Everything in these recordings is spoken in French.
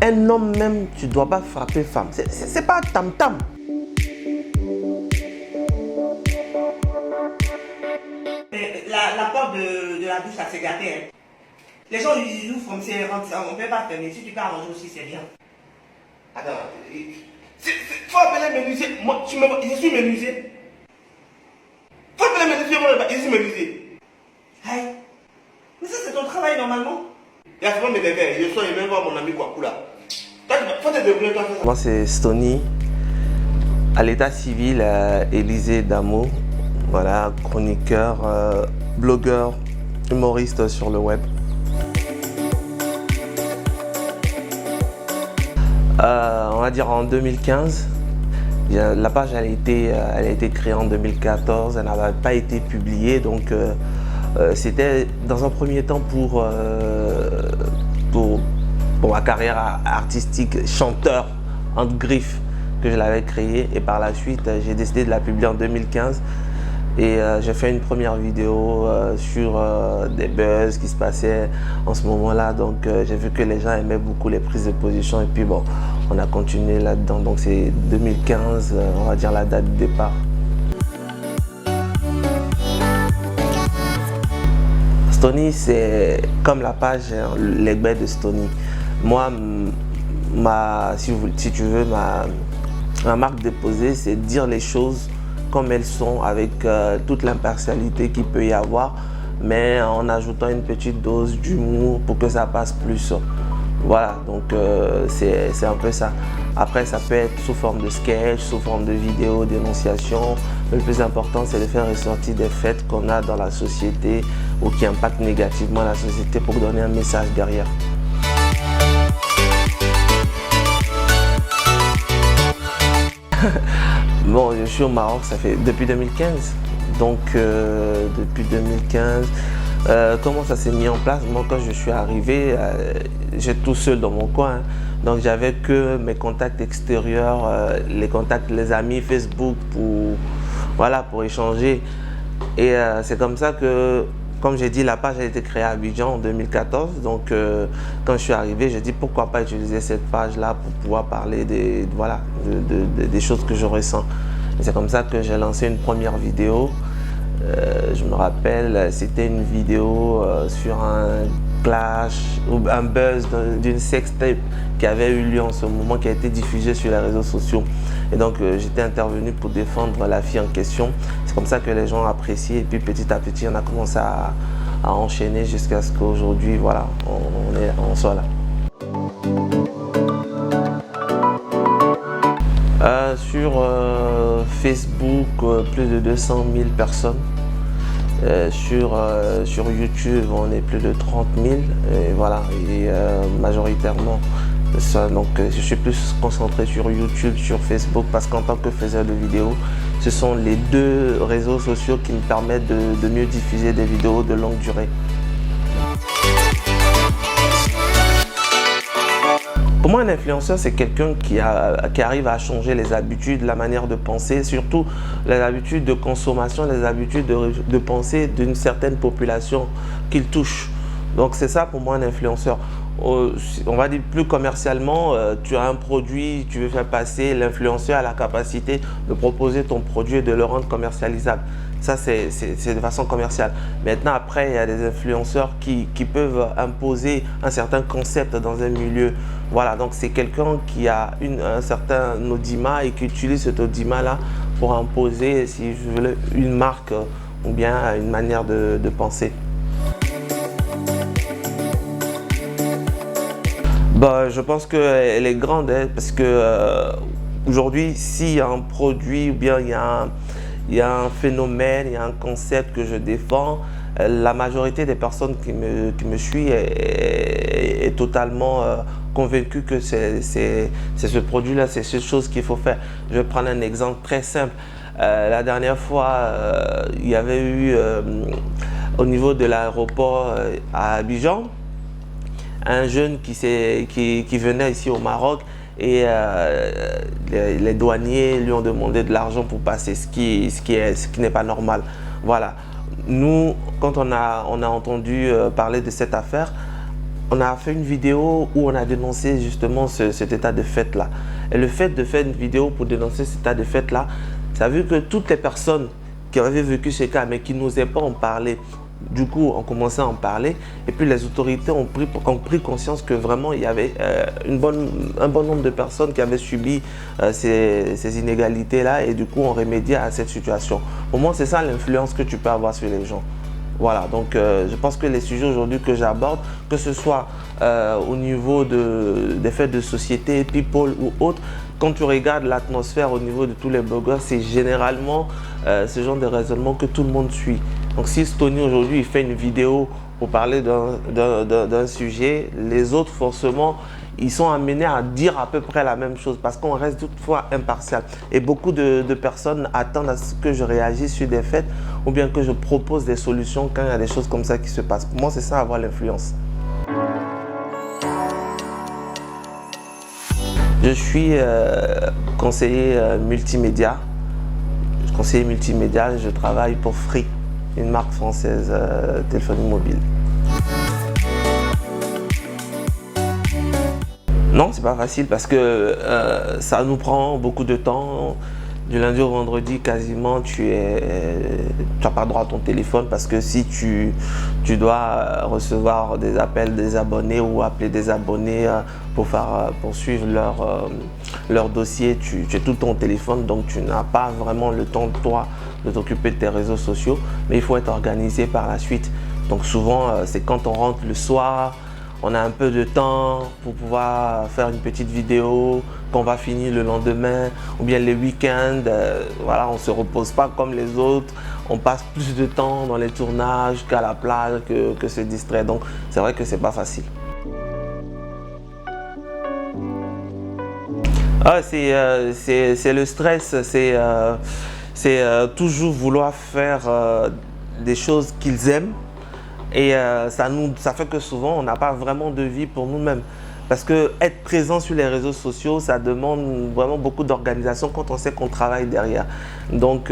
Un homme même, tu ne dois pas frapper femme. C'est pas tam-tam. La porte de la douche, ça s'est gâté. Hein. Les gens ils ouvrent comme si on ne peut pas fermer. Si tu peux arranger aussi, c'est bien. Attends, faut appeler menuisier. Moi, je suis menuisier. Faut appeler menuisier, moi, je suis menuisier. Aïe. Mais ça, c'est ton travail normalement. Il y a souvent mes bébés. Je suis même voir mon ami Kwakula. Faut te débrouiller, toi. Moi, c'est Stony. À l'état civil, Élysée Damo. Voilà, chroniqueur, blogueur, humoriste sur le web. On va dire en 2015. La page elle a été créée en 2014, elle n'avait pas été publiée, donc c'était dans un premier temps pour ma carrière artistique, chanteur entre griffes, que je l'avais créée, et par la suite j'ai décidé de la publier en 2015 et j'ai fait une première vidéo sur des buzz qui se passaient en ce moment-là, donc j'ai vu que les gens aimaient beaucoup les prises de position et puis bon, on a continué là-dedans, donc c'est 2015, on va dire la date de départ. Stony, c'est comme la page Les Bêtes de Stony. Moi, si tu veux, ma marque déposée, c'est dire les choses comme elles sont, avec toute l'impartialité qu'il peut y avoir, mais en ajoutant une petite dose d'humour pour que ça passe plus. Voilà, donc c'est un peu ça. Après, ça peut être sous forme de sketch, sous forme de vidéo, d'énonciation. Le plus important, c'est de faire ressortir des faits qu'on a dans la société ou qui impactent négativement la société pour donner un message derrière. Bon, je suis au Maroc, ça fait depuis 2015. Donc, depuis 2015, comment ça s'est mis en place? Moi, quand je suis arrivé, j'étais tout seul dans mon coin. Hein. Donc, j'avais que mes contacts extérieurs, les contacts, les amis Facebook pour échanger. Et c'est comme ça que, comme j'ai dit, la page a été créée à Abidjan en 2014. Donc, quand je suis arrivé, j'ai dit pourquoi pas utiliser cette page-là pour pouvoir parler des choses que je ressens. C'est comme ça que j'ai lancé une première vidéo. Je me rappelle, c'était une vidéo sur un clash ou un buzz d'une sextape qui avait eu lieu en ce moment, qui a été diffusée sur les réseaux sociaux. Et donc j'étais intervenu pour défendre la fille en question. C'est comme ça que les gens ont apprécié et puis petit à petit on a commencé à enchaîner jusqu'à ce qu'aujourd'hui, voilà, on soit là. Sur Facebook, plus de 200 000 personnes. Sur YouTube, on est plus de 30 000. Et voilà, et majoritairement, ça, donc, je suis plus concentré sur YouTube, sur Facebook, parce qu'en tant que faiseur de vidéos, ce sont les deux réseaux sociaux qui me permettent de mieux diffuser des vidéos de longue durée. Pour moi, un influenceur, c'est quelqu'un qui arrive à changer les habitudes, la manière de penser, surtout les habitudes de consommation, les habitudes de pensée d'une certaine population qu'il touche. Donc c'est ça pour moi un influenceur. On va dire plus commercialement, tu as un produit, tu veux faire passer, l'influenceur a la capacité de proposer ton produit et de le rendre commercialisable. Ça, c'est de façon commerciale. Maintenant, après, il y a des influenceurs qui peuvent imposer un certain concept dans un milieu. Voilà, donc c'est quelqu'un qui a un certain audimat et qui utilise cet audimat-là pour imposer, si je veux, une marque ou bien une manière de penser. Bah, je pense qu'elle est grande, hein, parce que aujourd'hui, s'il y a un produit ou bien il y a un phénomène, il y a un concept que je défends, la majorité des personnes qui me suivent est totalement convaincue que c'est ce produit-là, c'est cette chose qu'il faut faire. Je vais prendre un exemple très simple. La dernière fois, il y avait eu au niveau de l'aéroport à Abidjan, un jeune qui venait ici au Maroc et les douaniers lui ont demandé de l'argent pour passer, ce qui n'est pas normal. Voilà. Nous, quand on a entendu parler de cette affaire, on a fait une vidéo où on a dénoncé justement cet état de fait-là. Et le fait de faire une vidéo pour dénoncer cet état de fait-là, ça a vu que toutes les personnes qui avaient vécu ce cas, mais qui n'osaient pas en parler, du coup, on commençait à en parler. Et puis, les autorités ont pris conscience que vraiment, il y avait un bon nombre de personnes qui avaient subi ces inégalités-là. Et du coup, on remédiait à cette situation. Pour moi, c'est ça l'influence que tu peux avoir sur les gens. Voilà, donc je pense que les sujets aujourd'hui que j'aborde, que ce soit au niveau des faits de société, people ou autres, quand tu regardes l'atmosphère au niveau de tous les blogueurs, c'est généralement ce genre de raisonnement que tout le monde suit. Donc si Stony aujourd'hui il fait une vidéo pour parler d'un sujet, les autres forcément ils sont amenés à dire à peu près la même chose parce qu'on reste toutefois impartial. Et beaucoup de personnes attendent à ce que je réagisse sur des faits ou bien que je propose des solutions quand il y a des choses comme ça qui se passent. Pour moi, c'est ça, avoir l'influence. Je suis conseiller multimédia. Conseiller multimédia, je travaille pour Free, une marque française de téléphonie mobile. Non, c'est pas facile parce que ça nous prend beaucoup de temps. Du lundi au vendredi, quasiment, tu n'as pas droit à ton téléphone parce que si tu dois recevoir des appels des abonnés ou appeler des abonnés pour suivre leur dossier, tu es tout ton téléphone, donc tu n'as pas vraiment le temps, toi, de t'occuper de tes réseaux sociaux. Mais il faut être organisé par la suite. Donc souvent, c'est quand on rentre le soir, on a un peu de temps pour pouvoir faire une petite vidéo qu'on va finir le lendemain ou bien les week-ends. Voilà, on ne se repose pas comme les autres. On passe plus de temps dans les tournages qu'à la plage, que se distraire. Donc, c'est vrai que c'est pas facile. Ah, c'est le stress. C'est toujours vouloir faire des choses qu'ils aiment. Et ça fait que souvent, on n'a pas vraiment de vie pour nous-mêmes. Parce que être présent sur les réseaux sociaux, ça demande vraiment beaucoup d'organisation quand on sait qu'on travaille derrière. Donc,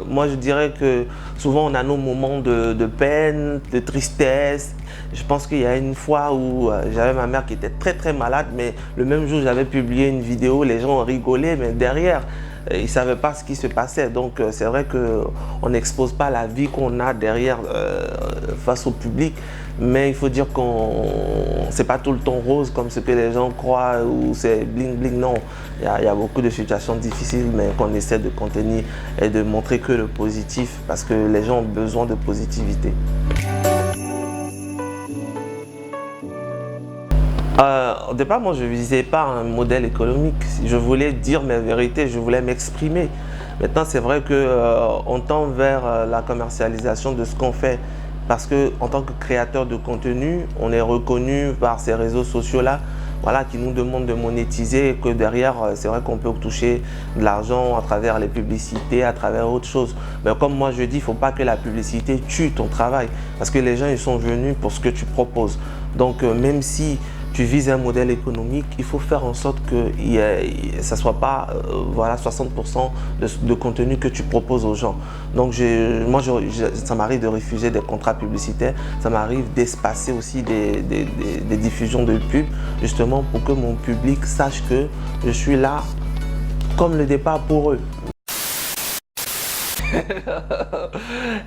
moi, je dirais que souvent, on a nos moments de peine, de tristesse. Je pense qu'il y a une fois où j'avais ma mère qui était très, très malade, mais le même jour, j'avais publié une vidéo, les gens ont rigolé, mais derrière, ils ne savaient pas ce qui se passait. Donc, c'est vrai qu'on n'expose pas la vie qu'on a derrière face au public. Mais il faut dire c'est pas tout le temps rose comme ce que les gens croient ou c'est bling bling. Non, il y a beaucoup de situations difficiles, mais qu'on essaie de contenir et de montrer que le positif parce que les gens ont besoin de positivité. Au départ, moi, je ne visais pas un modèle économique. Je voulais dire mes vérités, je voulais m'exprimer. Maintenant, c'est vrai qu'on tend vers la commercialisation de ce qu'on fait. Parce qu'en tant que créateur de contenu, on est reconnu par ces réseaux sociaux-là, voilà, qui nous demandent de monétiser et que derrière, c'est vrai qu'on peut toucher de l'argent à travers les publicités, à travers autre chose. Mais comme moi je dis, il ne faut pas que la publicité tue ton travail parce que les gens ils sont venus pour ce que tu proposes. Donc même si tu vises un modèle économique, il faut faire en sorte que ça ne soit pas voilà, 60% de contenu que tu proposes aux gens. Donc ça m'arrive de refuser des contrats publicitaires, ça m'arrive d'espacer aussi des diffusions de pubs, justement pour que mon public sache que je suis là comme le départ pour eux.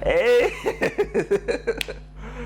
Hey